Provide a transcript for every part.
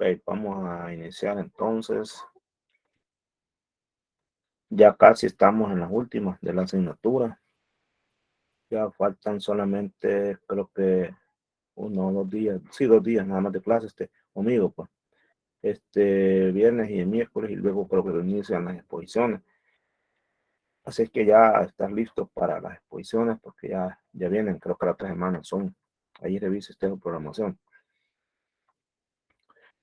Ok, vamos a iniciar entonces. Ya casi estamos en las últimas de la asignatura. Ya faltan solamente, creo que 1 o 2 días, sí, 2 días nada más de clase, conmigo, pues. Viernes y el miércoles, y luego creo que inician las exposiciones. Así es que ya estás listo para las exposiciones, porque ya vienen, creo que las 3 semanas son. Ahí revisa usted su programación.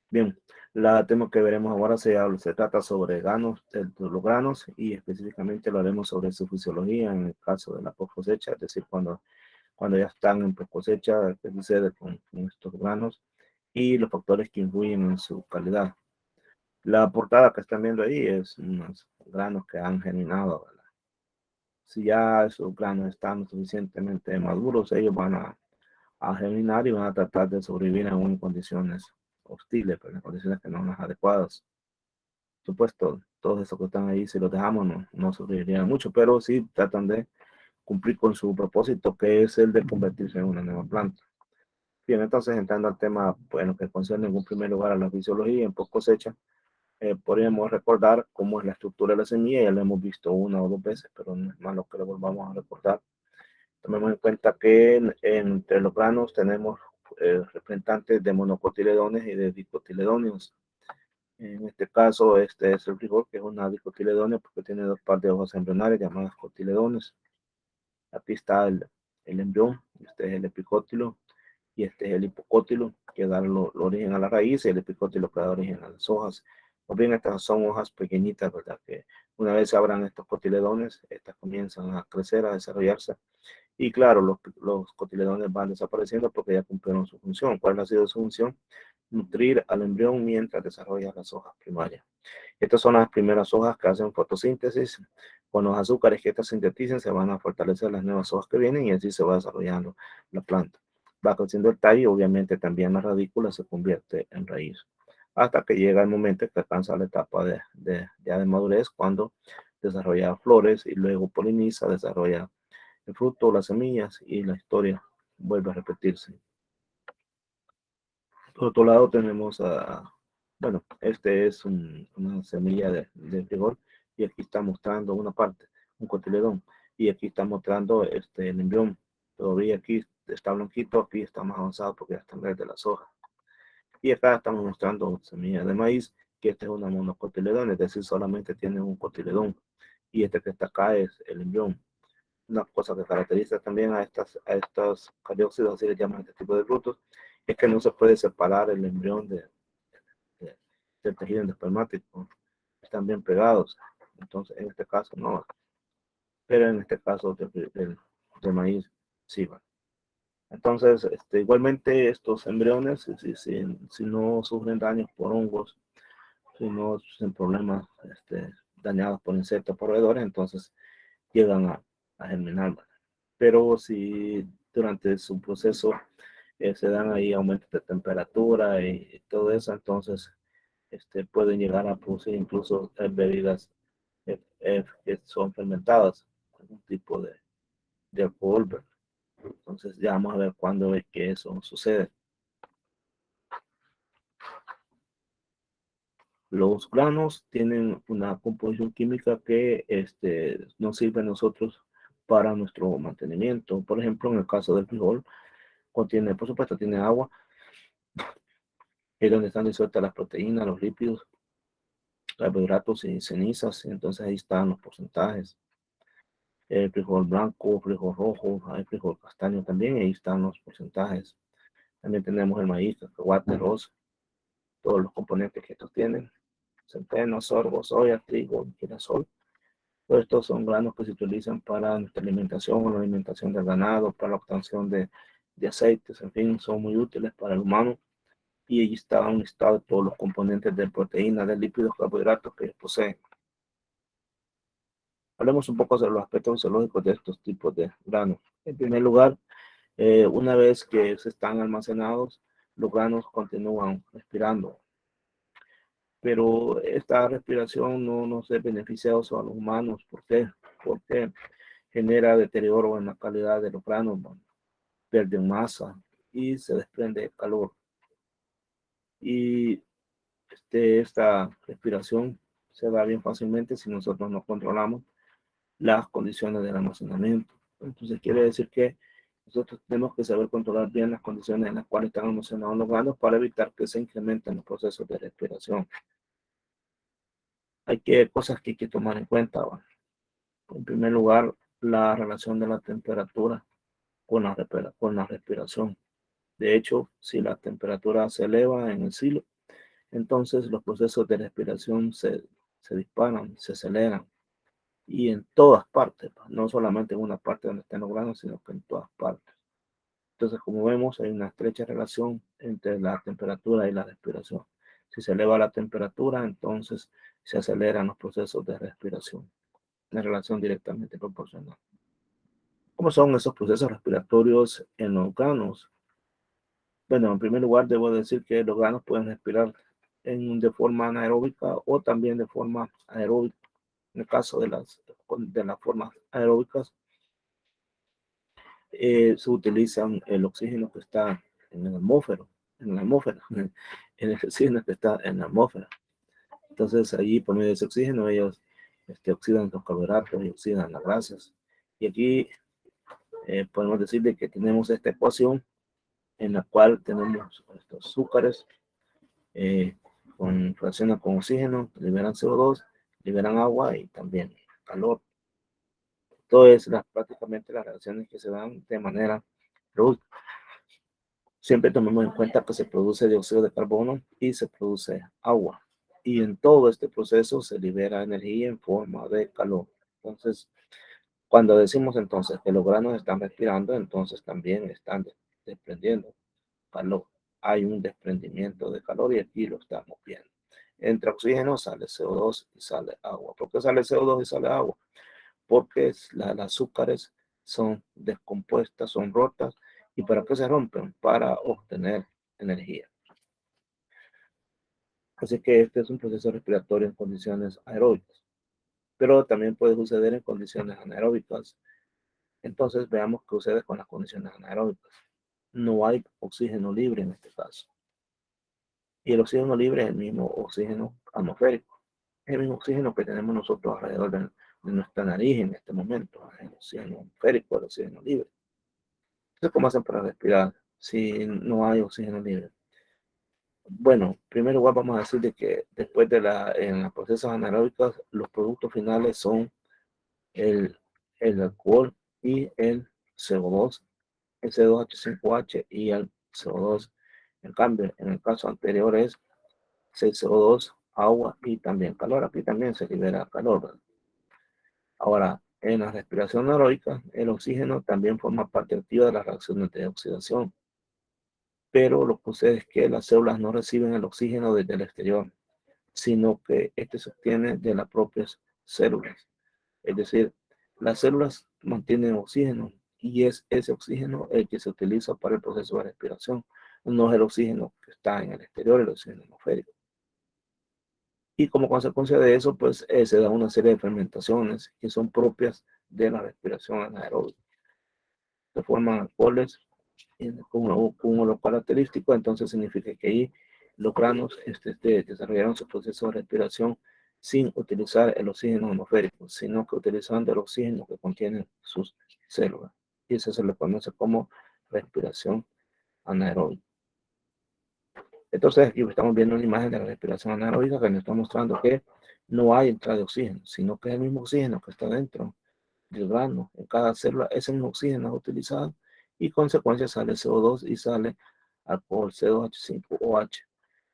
Bien, la tema que veremos ahora se trata sobre los granos, y específicamente lo haremos sobre su fisiología en el caso de la post cosecha, es decir, cuando ya están en post cosecha, qué sucede con estos granos y los factores que influyen en su calidad. La portada que están viendo ahí es unos granos que han germinado, ¿verdad? Si ya esos granos están suficientemente maduros, ellos van a germinar y van a tratar de sobrevivir aún en condiciones hostiles, pero en condiciones que no son las adecuadas. Por supuesto, todos esos que están ahí, si los dejamos, no sobrevivirían mucho, pero sí tratan de cumplir con su propósito, que es el de convertirse en una nueva planta. Bien, entonces entrando al tema, bueno, que concierne en un primer lugar a la fisiología en post cosecha, podríamos recordar cómo es la estructura de la semilla. Ya lo hemos visto 1 o 2 veces, pero no es malo que lo volvamos a recordar. Tomemos en cuenta que entre los granos tenemos representantes de monocotiledones y de dicotiledóneos. En este caso, este es el frijol, que es una dicotiledonia porque tiene 2 pares de hojas embrionales llamadas cotiledones. Aquí está el embrión, este es el epicótilo, y este es el hipocótilo, que da el origen a la raíz, y el epicótilo que da origen a las hojas. O bien, estas son hojas pequeñitas, ¿verdad? Que una vez se abran estos cotiledones, estas comienzan a crecer, a desarrollarse. Y claro, los cotiledones van desapareciendo porque ya cumplieron su función. ¿Cuál ha sido su función? Nutrir al embrión mientras desarrolla las hojas primarias. Estas son las primeras hojas que hacen fotosíntesis. Con los azúcares que estas sinteticen, se van a fortalecer las nuevas hojas que vienen, y así se va desarrollando la planta. Va creciendo el tallo y obviamente también la radícula se convierte en raíz. Hasta que llega el momento que alcanza la etapa ya de madurez, cuando desarrolla flores y luego poliniza, desarrolla el fruto, las semillas, y la historia vuelve a repetirse. Por otro lado tenemos bueno, este es una semilla de frijol, y aquí está mostrando una parte, un cotiledón, y aquí está mostrando el embrión. Todavía aquí está blanquito, aquí está más avanzado porque ya están verdes las hojas. Y acá estamos mostrando semillas de maíz, que este es una monocotiledón, es decir, solamente tiene un cotiledón, y este que está acá es el embrión. Una cosa que caracteriza también a estos cariópsidos, así le llaman este tipo de frutos, es que no se puede separar el embrión de- del tejido endospermático. Están bien pegados. Entonces, en este caso no, pero en este caso del maíz sí va. Entonces, igualmente estos embriones, si no sufren daños por hongos, si no sufren problemas dañados por insectos, por roedores, entonces llegan a germinar. Pero si durante su proceso se dan ahí aumentos de temperatura y todo eso, entonces pueden llegar a producir incluso bebidas que son fermentadas, algún tipo de alcohol, ¿verdad? Entonces ya vamos a ver cuándo es que eso sucede. Los granos tienen una composición química que nos sirve a nosotros para nuestro mantenimiento. Por ejemplo, en el caso del frijol, contiene, por supuesto, tiene agua, es donde están disueltas las proteínas, los lípidos, carbohidratos y cenizas. Entonces ahí están los porcentajes. El frijol blanco, frijol rojo, hay frijol castaño también, ahí están los porcentajes. También tenemos el maíz, cacahuate, arroz, todos los componentes que estos tienen: centeno, sorgo, soya, trigo, girasol. Todos estos son granos que se utilizan para nuestra alimentación o la alimentación del ganado, para la obtención de aceites, en fin, son muy útiles para el humano. Y allí está un listado de todos los componentes de proteínas, de lípidos, carbohidratos que poseen. Hablemos un poco sobre los aspectos fisiológicos de estos tipos de granos. En primer lugar, una vez que se están almacenados, los granos continúan respirando, pero esta respiración no nos es beneficiosa a los humanos. ¿Por qué? Porque genera deterioro en la calidad de los granos, ¿no? Pierden masa y se desprende calor. Y esta respiración se da bien fácilmente si nosotros no controlamos las condiciones del almacenamiento. Entonces quiere decir que nosotros tenemos que saber controlar bien las condiciones en las cuales están almacenados los granos para evitar que se incrementen los procesos de respiración. Hay cosas que hay que tomar en cuenta. ¿Va? En primer lugar, la relación de la temperatura con la respiración. De hecho, si la temperatura se eleva en el silo, entonces los procesos de respiración se disparan, se aceleran. Y en todas partes, no solamente en una parte donde estén los granos, sino que en todas partes. Entonces, como vemos, hay una estrecha relación entre la temperatura y la respiración. Si se eleva la temperatura, entonces se aceleran los procesos de respiración. Una relación directamente proporcional. ¿Cómo son esos procesos respiratorios en los granos? Bueno, en primer lugar, debo decir que los granos pueden respirar de forma anaeróbica o también de forma aeróbica. En el caso de las formas aeróbicas, se utilizan el oxígeno que está en la atmósfera, el oxígeno que está en la atmósfera. Entonces, allí por medio de ese oxígeno, ellos oxidan los carbohidratos y oxidan las grasas. Y aquí podemos decir que tenemos esta ecuación en la cual tenemos estos azúcares reaccionan con oxígeno, liberan CO2, liberan agua y también calor. Entonces, prácticamente las reacciones que se dan de manera productiva. Siempre tomemos en cuenta que se produce dióxido de carbono y se produce agua. Y en todo este proceso se libera energía en forma de calor. Entonces, cuando decimos entonces que los granos están respirando, entonces también están desprendiendo calor. Hay un desprendimiento de calor y aquí lo estamos viendo. Entre oxígeno sale CO2 y sale agua. ¿Por qué sale CO2 y sale agua? Porque las azúcares son descompuestas, son rotas. ¿Y para qué se rompen? Para obtener energía. Así que este es un proceso respiratorio en condiciones aeróbicas, pero también puede suceder en condiciones anaeróbicas. Entonces veamos qué sucede con las condiciones anaeróbicas. No hay oxígeno libre en este caso. Y el oxígeno libre es el mismo oxígeno atmosférico. Es el mismo oxígeno que tenemos nosotros alrededor de nuestra nariz en este momento. El oxígeno atmosférico, el oxígeno libre. Entonces, ¿cómo hacen para respirar si no hay oxígeno libre? Bueno, en primer lugar vamos a decir de que después en los procesos anaeróbicos, los productos finales son el, el alcohol y el CO2, el C2H5H y el CO2. En cambio, en el caso anterior es CO2, agua y también calor. Aquí también se libera calor, ¿verdad? Ahora, en la respiración anaeróbica, el oxígeno también forma parte activa de las reacciones de oxidación. Pero lo que sucede es que las células no reciben el oxígeno desde el exterior, sino que este se obtiene de las propias células. Es decir, las células mantienen oxígeno y es ese oxígeno el que se utiliza para el proceso de respiración. No es el oxígeno que está en el exterior, el oxígeno atmosférico. Y como consecuencia de eso, pues se da una serie de fermentaciones que son propias de la respiración anaeróbica. Se forman alcoholes con lo característico, entonces significa que ahí los granos desarrollaron su proceso de respiración sin utilizar el oxígeno atmosférico, sino que utilizando el oxígeno que contienen sus células. Y eso se le conoce como respiración anaeróbica. Entonces aquí estamos viendo una imagen de la respiración anaeróbica que nos está mostrando que no hay entrada de oxígeno, sino que es el mismo oxígeno que está dentro del grano. En cada célula ese mismo oxígeno es utilizado y consecuencia sale CO2 y sale alcohol C2H5OH.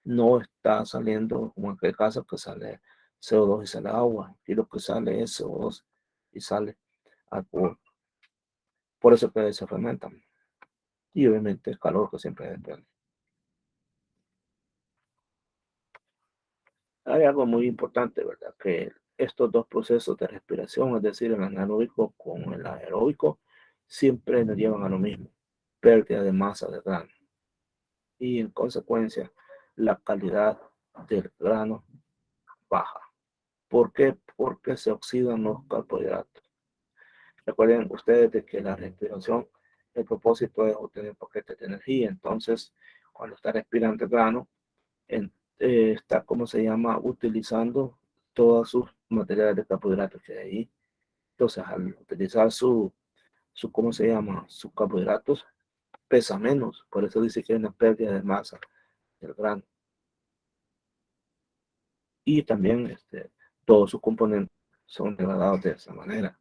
No está saliendo como en aquel caso que sale CO2 y sale agua. Y lo que sale es CO2 y sale alcohol. Por eso que se fermentan. Y obviamente el calor que siempre depende. Hay algo muy importante, ¿verdad? Que estos dos procesos de respiración, es decir, el anaeróbico con el aeróbico, siempre nos llevan a lo mismo, pérdida de masa de grano. Y en consecuencia, la calidad del grano baja. ¿Por qué? Porque se oxidan los carbohidratos. Recuerden ustedes de que la respiración, el propósito es obtener paquetes de energía. Entonces, cuando está respirando el grano, está, ¿cómo se llama?, utilizando todos sus materiales de carbohidratos que hay ahí. Entonces, al utilizar ¿cómo se llama?, sus carbohidratos, pesa menos. Por eso dice que hay una pérdida de masa del grano. Y también todos sus componentes son degradados de esa manera.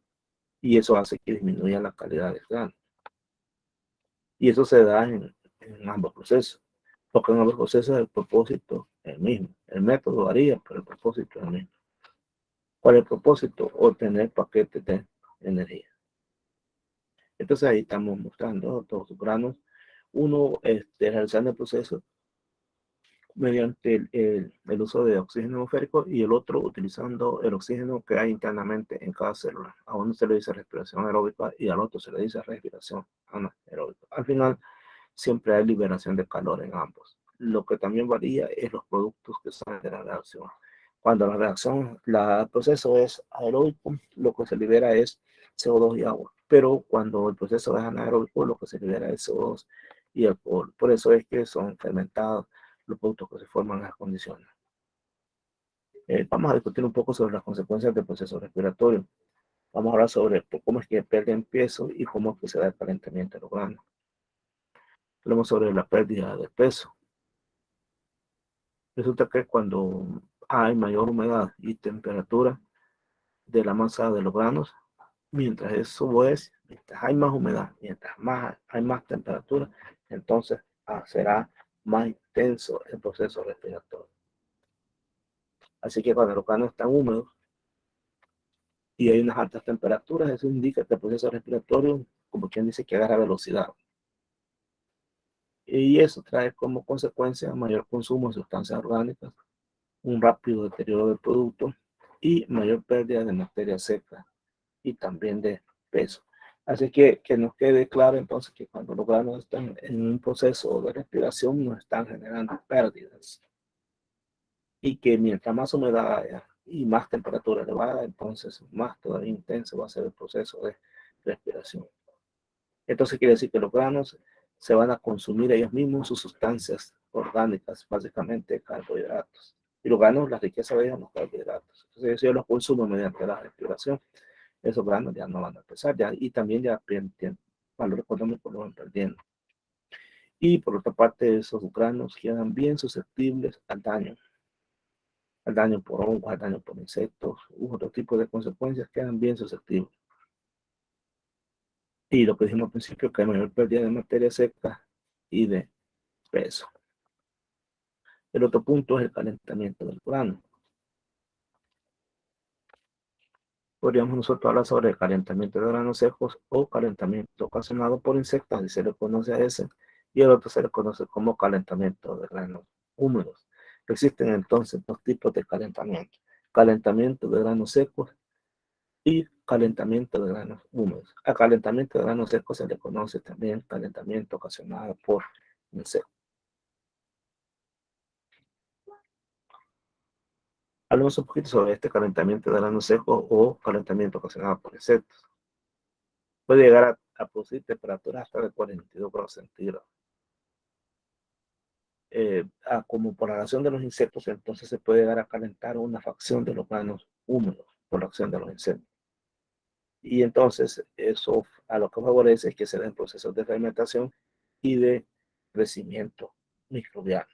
Y eso hace que disminuya la calidad del grano. Y eso se da en ambos procesos. Porque en ambos procesos el propósito es el mismo. El método varía, pero el propósito es el mismo. ¿Cuál es el propósito? Obtener paquetes de energía. Entonces ahí estamos mostrando todos los granos. Uno realizando el proceso mediante el uso de oxígeno atmosférico y el otro utilizando el oxígeno que hay internamente en cada célula. A uno se le dice respiración aeróbica y al otro se le dice respiración anaeróbica. Al final siempre hay liberación de calor en ambos. Lo que también varía es los productos que salen de la reacción. Cuando la reacción, el proceso es aeróbico, lo que se libera es CO2 y agua. Pero cuando el proceso es anaeróbico, lo que se libera es CO2 y alcohol. Por eso es que son fermentados los productos que se forman en las condiciones. Vamos a discutir un poco sobre las consecuencias del proceso respiratorio. Vamos a hablar sobre cómo es que pierden peso y cómo es que se da el calentamiento de los granos. Hablamos sobre la pérdida de peso. Resulta que cuando hay mayor humedad y temperatura de la masa de los granos, mientras hay más humedad, mientras hay más temperatura, entonces será más intenso el proceso respiratorio. Así que cuando los granos están húmedos y hay unas altas temperaturas, eso indica que el proceso respiratorio, como quien dice, que agarra velocidad. Y eso trae como consecuencia mayor consumo de sustancias orgánicas, un rápido deterioro del producto y mayor pérdida de materia seca y también de peso. Así que nos quede claro entonces que cuando los granos están en un proceso de respiración no están generando pérdidas y que mientras más humedad haya y más temperatura elevada, entonces más todavía intenso va a ser el proceso de respiración. Entonces quiere decir que los granos se van a consumir ellos mismos sus sustancias orgánicas, básicamente carbohidratos. Y los granos, la riqueza de ellos, los carbohidratos. Entonces si yo los consumo mediante la respiración, esos granos ya no van a pesar, ya, y también ya pierden valor económico, lo van perdiendo. Y por otra parte, esos granos quedan bien susceptibles al daño por hongos, al daño por insectos, u otro tipo de consecuencias quedan bien susceptibles. Y lo que dijimos al principio, que hay mayor pérdida de materia seca y de peso. El otro punto es el calentamiento del grano. Podríamos nosotros hablar sobre el calentamiento de granos secos o calentamiento ocasionado por insectos, así se le conoce a ese, y el otro se le conoce como calentamiento de granos húmedos. Existen entonces dos tipos de calentamiento: calentamiento de granos secos y calentamiento de granos húmedos. A calentamiento de granos secos se le conoce también calentamiento ocasionado por insectos. Hablemos un poquito sobre este calentamiento de granos secos o calentamiento ocasionado por insectos. Puede llegar a producir temperaturas hasta de 42 grados centígrados. Como por la acción de los insectos, entonces se puede llegar a calentar una fracción de los granos húmedos por la acción de los insectos. Y entonces eso a lo que favorece es que se den procesos de fermentación y de crecimiento microbiano.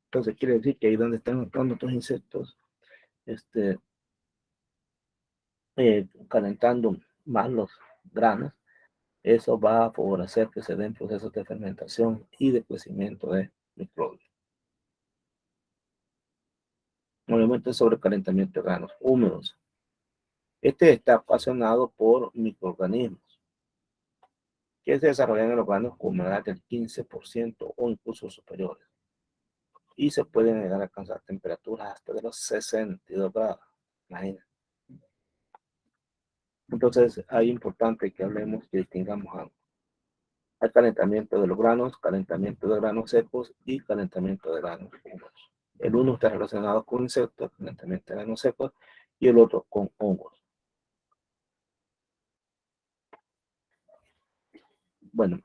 Entonces quiere decir que ahí donde están entrando otros insectos, calentando más los granos, eso va a favorecer que se den procesos de fermentación y de crecimiento de microbios. Obviamente sobre calentamiento de granos húmedos. Este está ocasionado por microorganismos que se desarrollan en los granos con humedad del 15% o incluso superiores. Y se pueden llegar a alcanzar temperaturas hasta de los 62 grados. Imagínense. Entonces, es importante que hablemos, que distingamos algo. Hay calentamiento de los granos, calentamiento de granos secos y calentamiento de granos húmedos. El uno está relacionado con insectos, calentamiento de granos secos, y el otro con hongos. Bueno,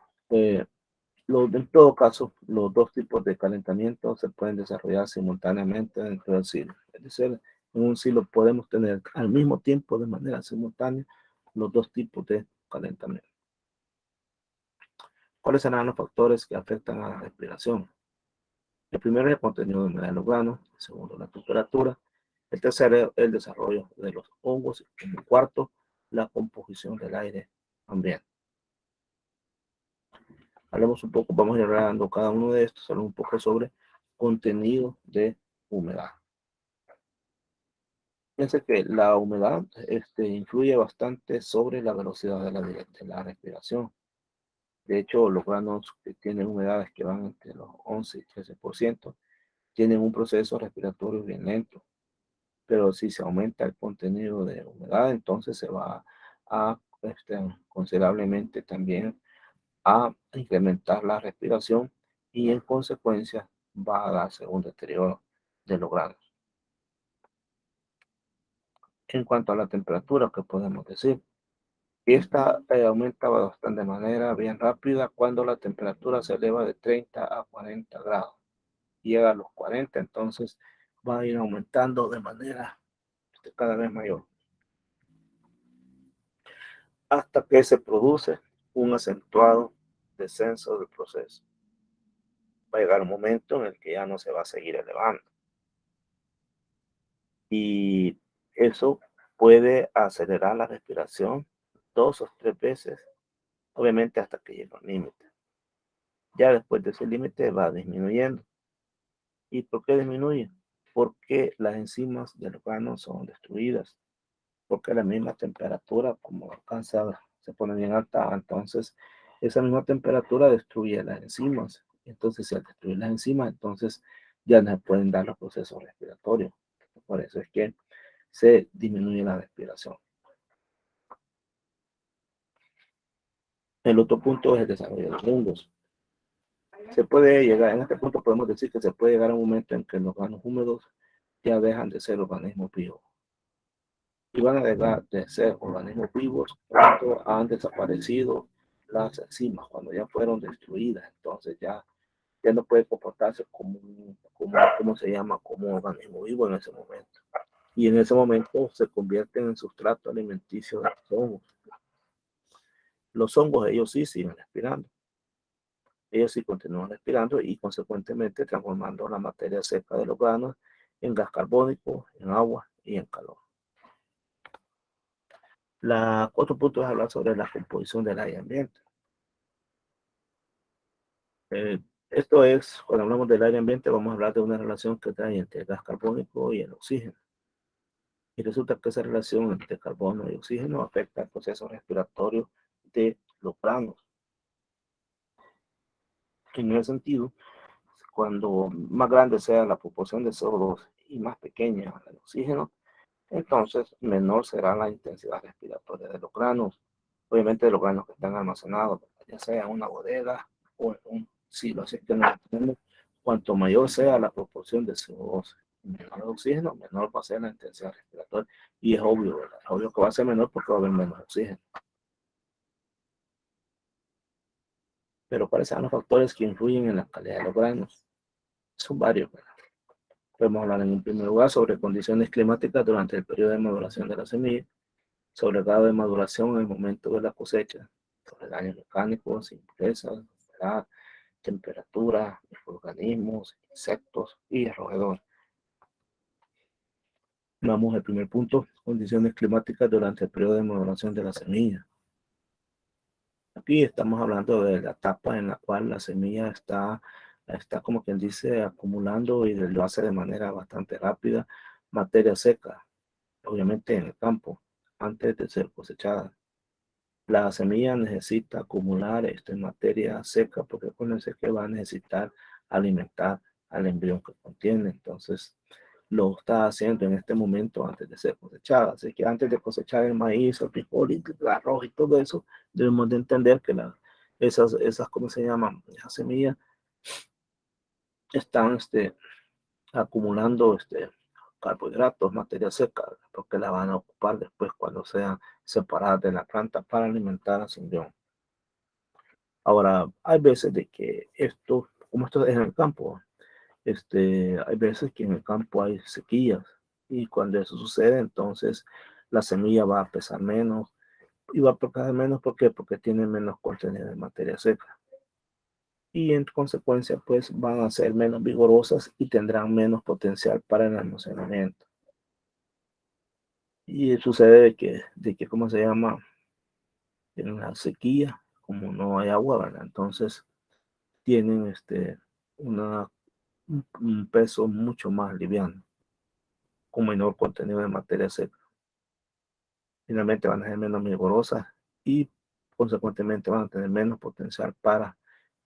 En todo caso, los dos tipos de calentamiento se pueden desarrollar simultáneamente dentro del silo. Es decir, en un silo podemos tener al mismo tiempo, de manera simultánea, los dos tipos de calentamiento. ¿Cuáles serán los factores que afectan a la respiración? El primero es el contenido de humedad en los granos, el segundo la temperatura, el tercero el desarrollo de los hongos y el cuarto la composición del aire ambiente. Hablemos un poco, vamos a ir hablando cada uno de estos, hablamos un poco sobre contenido de humedad. Fíjense que la humedad influye bastante sobre la velocidad de la respiración. De hecho, los granos que tienen humedades que van entre los 11 y 13% tienen un proceso respiratorio bien lento. Pero si se aumenta el contenido de humedad, entonces se va a considerablemente también a incrementar la respiración y en consecuencia va a darse un deterioro de los granos. En cuanto a la temperatura, ¿qué podemos decir? Esta aumenta bastante de manera bien rápida cuando la temperatura se eleva de 30 a 40 grados. Llega a los 40, entonces va a ir aumentando de manera cada vez mayor, hasta que se produce un acentuado descenso del proceso. Va a llegar un momento en el que ya no se va a seguir elevando. Y eso puede acelerar la respiración 2 o 3 veces, obviamente hasta que llegue al límite. Ya después de ese límite va disminuyendo. ¿Y por qué disminuye? Porque las enzimas del órgano son destruidas, porque la misma temperatura, como alcanza, se pone bien alta, entonces esa misma temperatura destruye las enzimas. Entonces, si al destruir las enzimas, entonces ya no se pueden dar los procesos respiratorios. Por eso es que se disminuye la respiración. El otro punto es el desarrollo de hongos. Se puede llegar, en este punto podemos decir que se puede llegar a un momento en que los órganos húmedos ya dejan de ser organismos vivos y van a dejar de ser organismos vivos cuando han desaparecido las enzimas, cuando ya fueron destruidas. Entonces ya no puede comportarse como se llama, como un organismo vivo en ese momento. Y en ese momento se convierten en sustrato alimenticio de los hongos. Los hongos, ellos sí siguen respirando. Ellos sí continúan respirando y consecuentemente transformando la materia seca de los granos en gas carbónico, en agua y en calor. Otro punto es hablar sobre la composición del aire ambiente. Esto es, cuando hablamos del aire ambiente, vamos a hablar de una relación que trae entre el gas carbónico y el oxígeno. Y resulta que esa relación entre carbono y oxígeno afecta el proceso respiratorio de los granos. En ese sentido, cuando más grande sea la proporción de CO2 y más pequeña el oxígeno, entonces menor será la intensidad respiratoria de los granos. Obviamente de los granos que están almacenados, ya sea en una bodega o en un silo. Así que cuanto mayor sea la proporción de CO2 y menor oxígeno, menor va a ser la intensidad respiratoria. Y es obvio, ¿verdad? Es obvio que va a ser menor porque va a haber menos oxígeno. Pero ¿cuáles son los factores que influyen en la calidad de los granos? Son varios, ¿verdad? Podemos hablar en un primer lugar sobre condiciones climáticas durante el periodo de maduración de la semilla, sobre el grado de maduración en el momento de la cosecha, sobre daños mecánicos, impurezas, humedad, temperatura, microorganismos, insectos y roedores. Vamos al primer punto, condiciones climáticas durante el periodo de maduración de la semilla. Aquí estamos hablando de la etapa en la cual la semilla está como quien dice acumulando y lo hace de manera bastante rápida materia seca, obviamente en el campo, antes de ser cosechada. La semilla necesita acumular materia seca porque acuérdense que va a necesitar alimentar al embrión que contiene. Entonces, lo está haciendo en este momento antes de ser cosechada. Así que antes de cosechar el maíz, el frijol, el arroz y todo eso, debemos de entender que esas ¿cómo se llaman? Esas semillas están acumulando carbohidratos, materia seca, porque la van a ocupar después cuando sean separadas de la planta para alimentar a su embrión. Ahora, hay veces de que esto, como esto es en el campo, hay veces que en el campo hay sequías y cuando eso sucede, entonces la semilla va a pesar menos y va a pesar menos, ¿por qué? Porque tiene menos contenido de materia seca y en consecuencia pues van a ser menos vigorosas y tendrán menos potencial para el almacenamiento. Y sucede de que ¿cómo se llama? En la sequía, como no hay agua, ¿verdad? Entonces tienen una, un peso mucho más liviano, con menor contenido de materia seca. Finalmente van a ser menos vigorosas y consecuentemente van a tener menos potencial para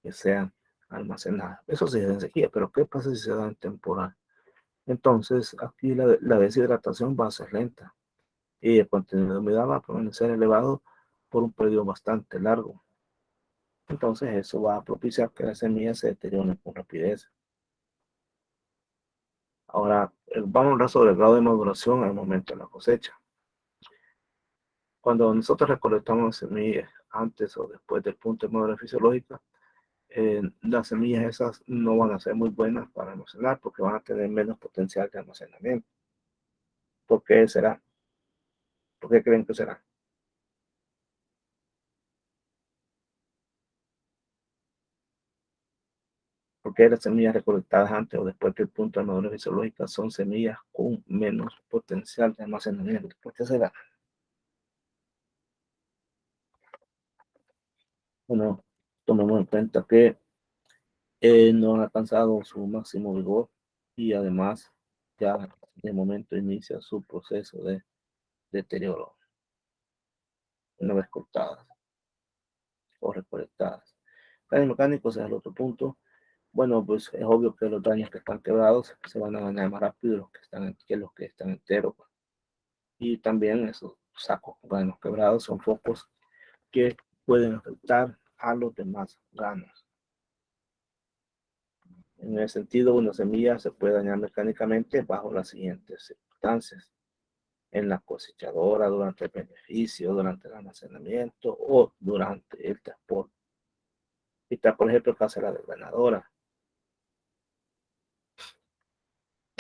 que sean almacenadas. Eso sí es en sequía, pero ¿qué pasa si se da en temporal? Entonces aquí la deshidratación va a ser lenta y el contenido de humedad va a permanecer elevado por un periodo bastante largo. Entonces eso va a propiciar que las semillas se deterioren con rapidez. Ahora, vamos a hablar sobre el grado de maduración al momento de la cosecha. Cuando nosotros recolectamos semillas antes o después del punto de madurez fisiológica, las semillas esas no van a ser muy buenas para almacenar porque van a tener menos potencial de almacenamiento. ¿Por qué será? ¿Por qué creen que será? Porque las semillas recolectadas antes o después del punto de madurez fisiológica son semillas con menos potencial de almacenamiento. ¿Por qué será? Bueno, tomemos en cuenta que no han alcanzado su máximo vigor y además ya de momento inicia su proceso de deterioro una vez cortadas o recolectadas. Daños mecánicos es el otro punto. Bueno, pues es obvio que los daños que están quebrados se van a dañar más rápido que los que están enteros. Y también esos sacos granos quebrados son focos que pueden afectar a los demás granos. En ese sentido, una semilla se puede dañar mecánicamente bajo las siguientes circunstancias: en la cosechadora, durante el beneficio, durante el almacenamiento o durante el transporte. Y está, por ejemplo, el caso de la drenadora.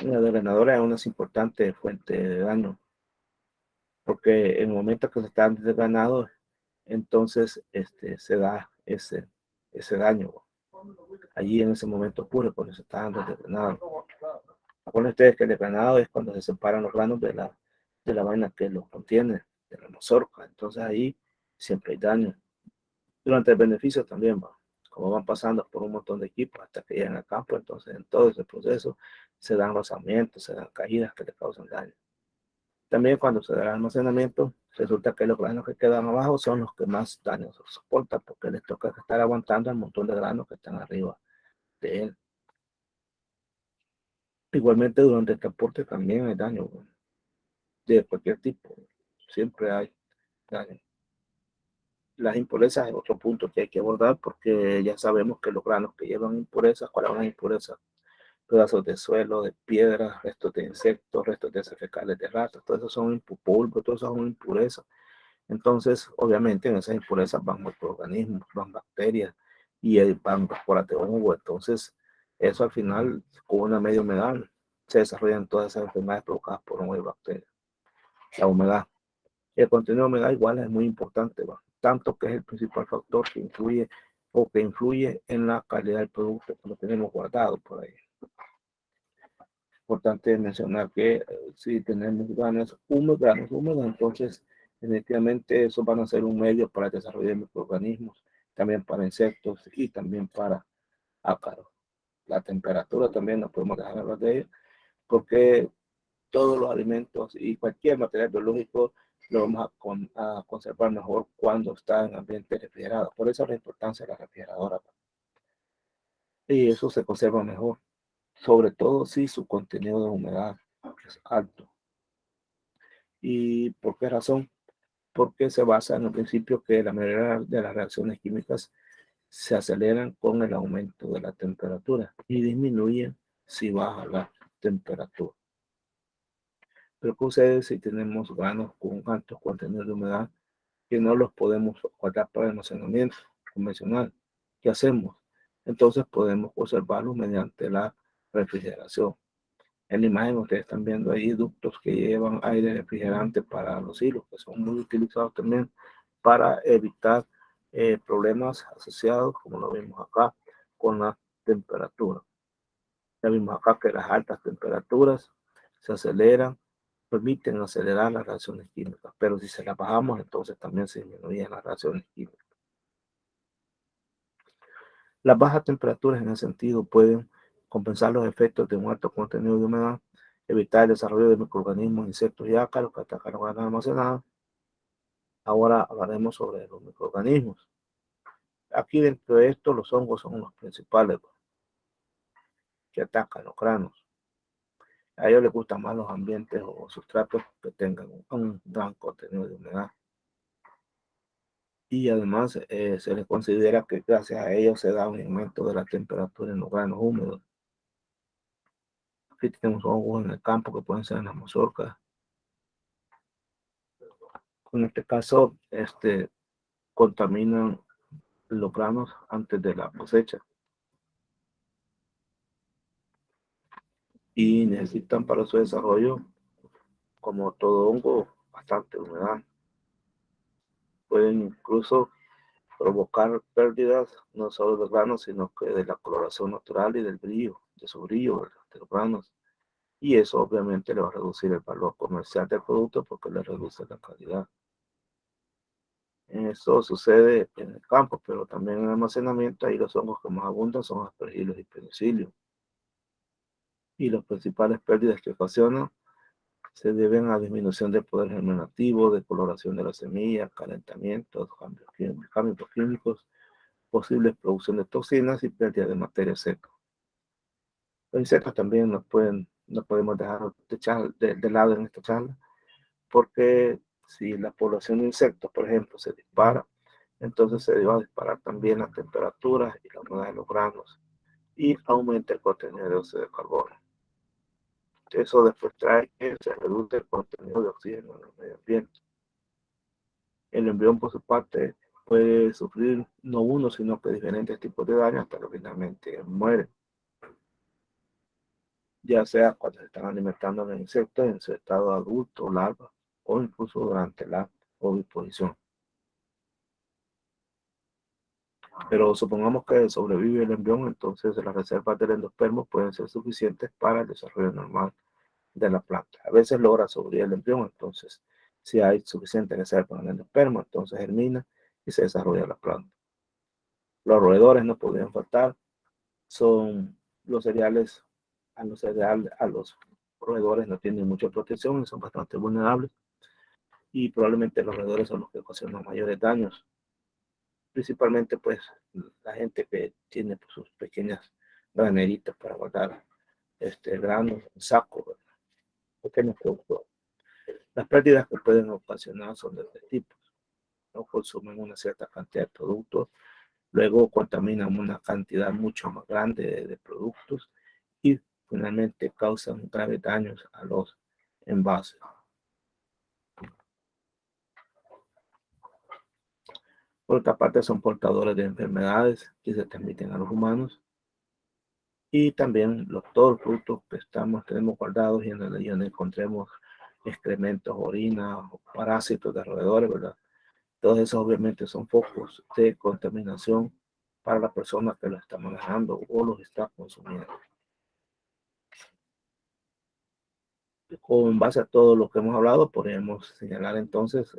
La drenadora es una importante fuente de daño, porque en el momento que se está desgranado, entonces se da ese daño. Allí en ese momento ocurre cuando se está dando el desgranado. Acuérdense ustedes que el desgranado es cuando se separan los granos de la vaina que los contiene, de la mazorca. Entonces ahí siempre hay daño. Durante el beneficio también va. Como van pasando por un montón de equipos hasta que llegan al campo, entonces en todo ese proceso se dan rozamientos, se dan caídas que le causan daño. También cuando se da el almacenamiento, resulta que los granos que quedan abajo son los que más daño soportan porque les toca estar aguantando el montón de granos que están arriba de él. Igualmente durante el transporte también hay daño, ¿no? De cualquier tipo. Siempre hay daño. Las impurezas es otro punto que hay que abordar porque ya sabemos que los granos que llevan impurezas, ¿cuáles son las impurezas? Pedazos de suelo, de piedras, restos de insectos, restos de heces fecales de ratas, todo eso son polvo, todo eso son impurezas. Entonces, obviamente, en esas impurezas van microorganismos, van bacterias y van esporas de hongo. Entonces, eso al final, con una media humedad, se desarrollan todas esas enfermedades provocadas por hongo y bacterias. La humedad. El contenido de humedad igual es muy importante, ¿va? Tanto que es el principal factor que influye o que influye en la calidad del producto que lo tenemos guardado por ahí. Importante mencionar que si tenemos granos húmedos, entonces definitivamente eso van a ser un medio para el desarrollo de microorganismos, también para insectos y también para ácaros. La temperatura también no podemos dejar de hablar de ella, porque todos los alimentos y cualquier material biológico lo vamos a conservar mejor cuando está en ambiente refrigerado. Por eso la importancia de la refrigeradora. Y eso se conserva mejor, sobre todo si su contenido de humedad es alto. ¿Y por qué razón? Porque se basa en el principio que la mayoría de las reacciones químicas se aceleran con el aumento de la temperatura y disminuyen si baja la temperatura. Pero ¿qué sucede si tenemos granos con altos contenidos de humedad que no los podemos guardar para almacenamiento convencional? ¿qué hacemos? Entonces podemos conservarlo mediante la refrigeración. En la imagen ustedes están viendo ahí ductos que llevan aire refrigerante para los hilos, que son muy utilizados también para evitar problemas asociados, como lo vimos acá, con la temperatura. Ya vimos acá que las altas temperaturas se aceleran, permiten acelerar las reacciones químicas, pero si se las bajamos, entonces también se disminuyen las reacciones químicas. Las bajas temperaturas en ese sentido pueden compensar los efectos de un alto contenido de humedad, evitar el desarrollo de microorganismos, insectos y ácaros que atacan los granos almacenados. Ahora hablaremos sobre los microorganismos. Aquí dentro de esto los hongos son los principales que atacan los granos. A ellos les gustan más los ambientes o sustratos que tengan un gran contenido de humedad. Y además se les considera que gracias a ellos se da un aumento de la temperatura en los granos húmedos. Aquí tenemos hongos en el campo que pueden ser en las mazorcas. En este caso, contaminan los granos antes de la cosecha y necesitan para su desarrollo, como todo hongo, bastante humedad. Pueden incluso provocar pérdidas no solo de granos, sino que de la coloración natural y del brillo, de su brillo de los granos. Y eso obviamente le va a reducir el valor comercial del producto porque le reduce la calidad. Eso sucede en el campo, pero también en el almacenamiento, ahí los hongos que más abundan son aspergillus y penicillium. Y las principales pérdidas que ocasionan se deben a disminución del poder germinativo, decoloración de la semilla, calentamiento, cambios químicos, posibles producción de toxinas y pérdida de materia seca. Los insectos también no podemos dejar de lado en esta charla, porque si la población de insectos, por ejemplo, se dispara, entonces se va a disparar también las temperaturas y la humedad de los granos y aumenta el contenido de dióxido de carbono. Eso después trae que se reduce el contenido de oxígeno en el medio ambiente. El embrión, por su parte, puede sufrir no uno, sino que diferentes tipos de daño hasta que finalmente muere, ya sea cuando se están alimentando de insectos en su estado adulto, larva, o incluso durante la oviposición. Pero supongamos que sobrevive el embrión, entonces las reservas del endospermo pueden ser suficientes para el desarrollo normal de la planta. A veces logra sobrevivir el embrión, entonces si hay suficiente reserva en el endospermo, entonces germina y se desarrolla la planta. Los roedores no podrían faltar, son los cereales, a los roedores no tienen mucha protección y son bastante vulnerables y probablemente los roedores son los que ocasionan mayores daños, principalmente pues la gente que tiene pues, sus pequeñas graneritas para guardar granos en saco, pequeños productos. Las pérdidas que pueden ocasionar son de tres tipos. No consumen una cierta cantidad de productos, luego contaminan una cantidad mucho más grande de productos y finalmente causan graves daños a los envases. Por otra parte, son portadores de enfermedades que se transmiten a los humanos y también todos los productos que tenemos guardados y en donde encontremos excrementos, orina o parásitos de roedores, ¿verdad? Todos esos obviamente son focos de contaminación para la persona que los está manejando o los está consumiendo. Con base a todo lo que hemos hablado, podemos señalar entonces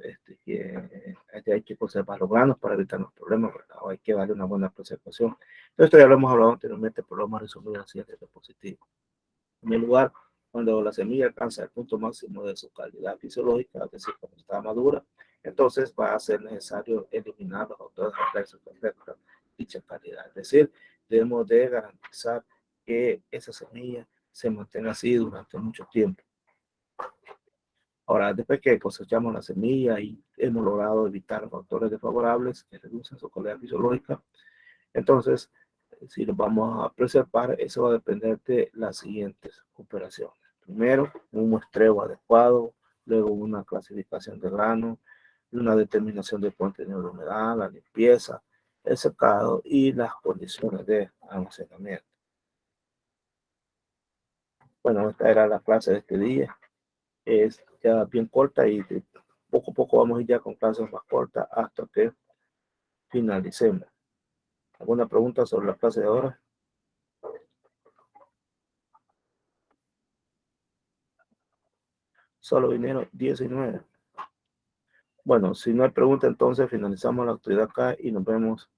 que hay que conservar los granos para evitar los problemas, ¿verdad? O hay que darle una buena preservación. Entonces, esto ya lo hemos hablado anteriormente, pero lo hemos resumido así de positivo. En primer lugar, cuando la semilla alcanza el punto máximo de su calidad fisiológica, es decir, cuando está madura, entonces va a ser necesario eliminar los autores adversos que afectan dicha calidad. Es decir, debemos de garantizar que esa semilla se mantenga así durante mucho tiempo. Ahora, después que cosechamos la semilla y hemos logrado evitar los factores desfavorables que reducen su calidad fisiológica, entonces, si lo vamos a preservar, eso va a depender de las siguientes operaciones. Primero, un muestreo adecuado, luego una clasificación de grano, una determinación del contenido de humedad, la limpieza el secado y las condiciones de almacenamiento. Bueno, esta era la clase de este día. Es ya bien corta y poco a poco vamos a ir ya con clases más cortas hasta que finalicemos. ¿Alguna pregunta sobre la clase de ahora? Solo vinieron 19. Bueno, si no hay pregunta, entonces finalizamos la actividad acá y nos vemos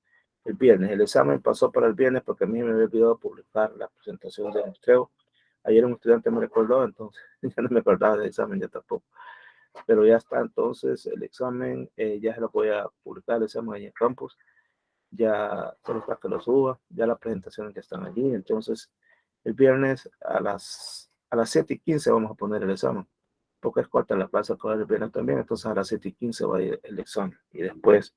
el viernes. El examen pasó para el viernes porque a mí me había olvidado publicar la presentación de muestreo. Ayer un estudiante me recordó, entonces ya no me acordaba del examen ya tampoco. Pero ya está, entonces el examen, ya se lo voy a publicar, el examen ahí en campus. Ya solo está que lo suba, ya las presentaciones ya están allí. Entonces, el viernes a las 7:15 vamos a poner el examen, porque es corta la clase para el viernes también. Entonces, a las 7:15 va a ir el examen y después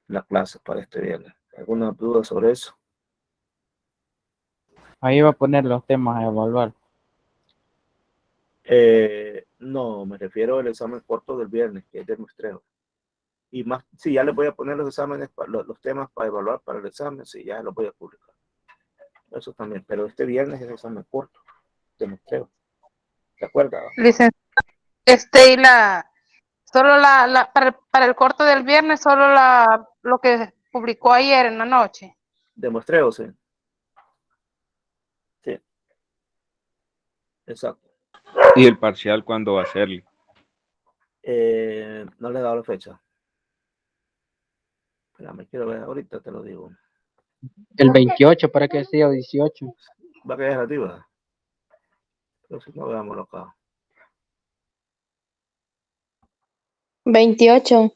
la clase para este viernes. ¿Alguna duda sobre eso? Ahí va a poner los temas a evaluar. No, me refiero al examen corto del viernes, que es de muestreo. Y más, sí, ya les voy a poner los exámenes, los temas para evaluar para el examen, sí, ya los voy a publicar. Eso también, pero este viernes es el examen corto de muestreo. ¿De acuerdo? Licenciado, y solo para el corto del viernes, solo lo que publicó ayer en la noche. De muestreo, sí. Sí, exacto. ¿Y el parcial cuándo va a ser? No le he dado la fecha. Espérame, quiero ver, ahorita te lo digo. El 28 para que sea 18. Va a quedar relativa. Pero si no, veámoslo acá. 28.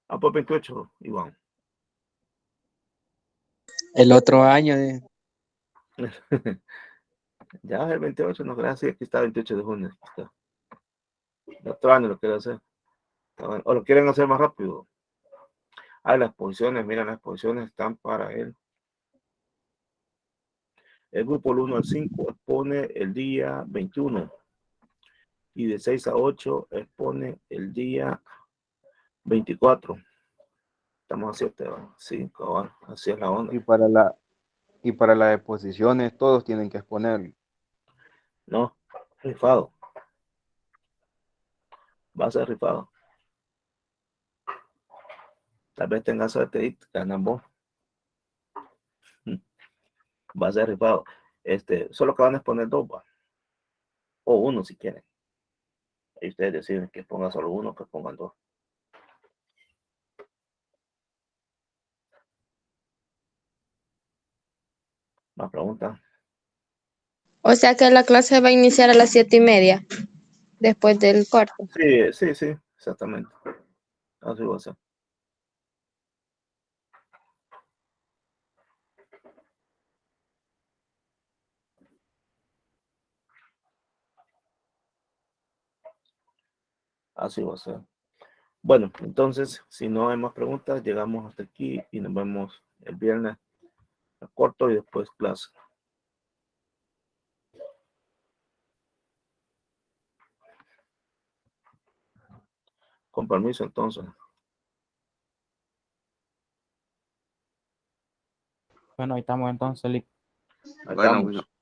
Ah, pues 28, Iván. El otro año. Ya es el 28, no creas, sí, aquí está el 28 de junio. Está. El otro año lo quiero hacer. O lo quieren hacer más rápido. Ah, las posiciones, mira, las posiciones están para él. El grupo del 1 al 5 expone el día 21 y de 6 a 8 expone el día 24. Estamos a 7, 5, así es la onda. Y para las exposiciones todos tienen que exponer. No, rifado. Va a ser rifado. Tal vez tengas suerte y ganan vos. Va a ser rifado. Solo que van a exponer dos, va. O uno si quieren. Y ustedes deciden que pongan solo uno o que pongan dos. Más preguntas. O sea que la clase va a iniciar a las 7:30, después del corte. Sí, exactamente. Así va a ser. Así va a ser. Bueno, entonces, si no hay más preguntas, llegamos hasta aquí y nos vemos el viernes corto y después clase. Con permiso, entonces. Bueno, ahí estamos entonces. Ahí Bueno, estamos. bueno.